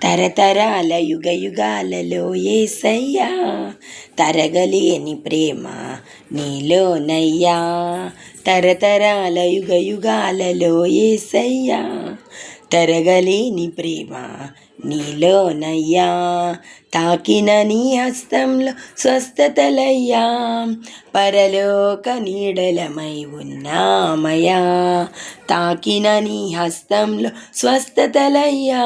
తరతరాల యుగ యుగాలలో యేసయ్యా, తరగలేని ప్రేమ నీలోనయ్యా. తరతరాల యుగ యుగాలలో యేసయ్యా, తరగలేని ప్రేమ నీలోనయ్యా. తాకిన నీ హస్తంలో స్వస్థతలయ్యా, పరలోక నీడలమై ఉన్నామయా. తాకిన నీ హస్తంలో స్వస్థతలయ్యా,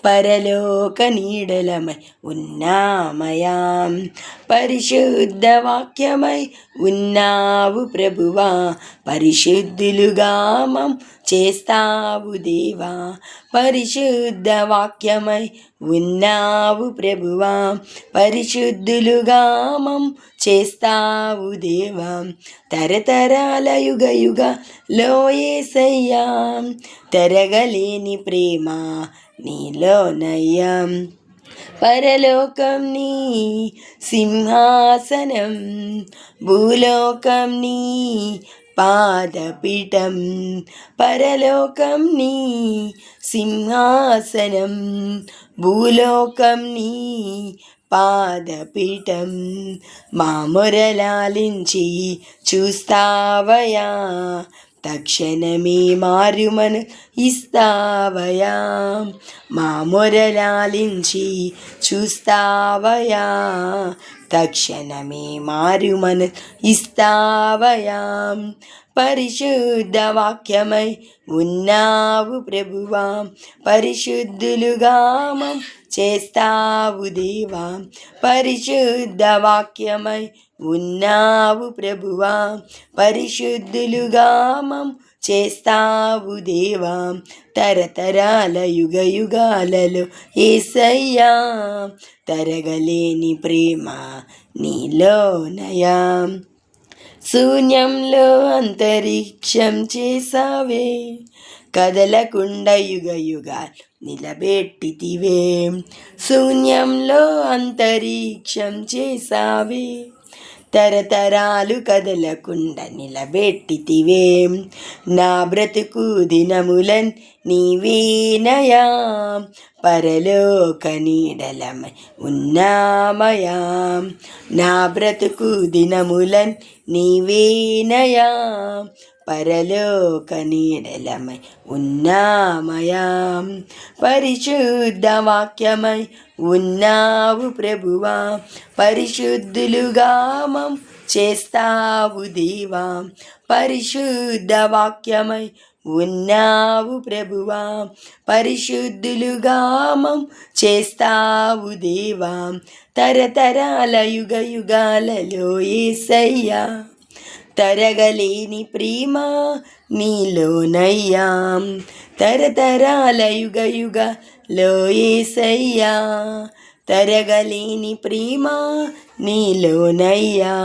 పరలోక నీడలమై ఉన్నామయా. పరిశుద్ధ వాక్యమై ఉన్నావు ప్రభువా, పరిశుద్ధులుగా మం చేస్తావు దేవా. పరిశుద్ధ వాక్యమై ఉన్నావు ప్రభువా, పరిశుద్ధులుగా మం చేస్తావు దేవా. తరతరాల యుగ యుగలో యేసయ్యా, తరగలేని ప్రేమ నీలోనయ్యా. పరలోకం నీ సింహాసనం, భూలోకం నీ పాదపీఠం. పరలోకం నీ సింహాసనం, భూలోకం నీ పాదపీఠం. మా మొరలాలించి చూస్తావయా, తక్షణమే మారుమను ఇస్తావయా. మా మొరలాలించి చూస్తావయా, తక్షణమే మారుమను ఇస్తావయా. పరిశుద్ధ వాక్యమై ఉన్నావు ప్రభువా, పరిశుద్ధులుగా మం చేస్తావు దేవా. పరిశుద్ధ వాక్యమై ఉన్నావు ప్రభువా, పరిశుద్ధులుగా మం చేస్తావు దేవా. తరతరాల యుగ యుగాలలో యేసయ్యా, తరగలేని ప్రేమ నీలోనయా. శూన్యంలో అంతరిక్షం చేసావే, కదలకుండా యుగ యుగాలు నిలబెట్టితివే. శూన్యంలో అంతరిక్షం చేసావే, తరతరాలు కదలకుండా నిలబెట్టితివే. నా బ్రతుకు దినములన్ నీవేనయా, పరలోక నీడలమై ఉన్నామయా. నా బ్రతుకు దినములన్ నీవేనయా, పరలోక నీడలమై ఉన్నామయా. పరిశుద్ధ వాక్యమై ఉన్నావు ప్రభువా, పరిశుద్ధులుగా మం చేస్తావు దేవా. పరిశుద్ధ వాక్యమై ఉన్నావు ప్రభువా, పరిశుద్ధులుగా మం చేస్తావు దేవా. తరతరాల యుగ యుగాలలో యేసయ్యా, తరగలేని ప్రేమ నీలోనయ్యా. తరతరాల యుగ యుగలో యేసయ్యా, తరగలేని ప్రేమ నీలోనయ్యా.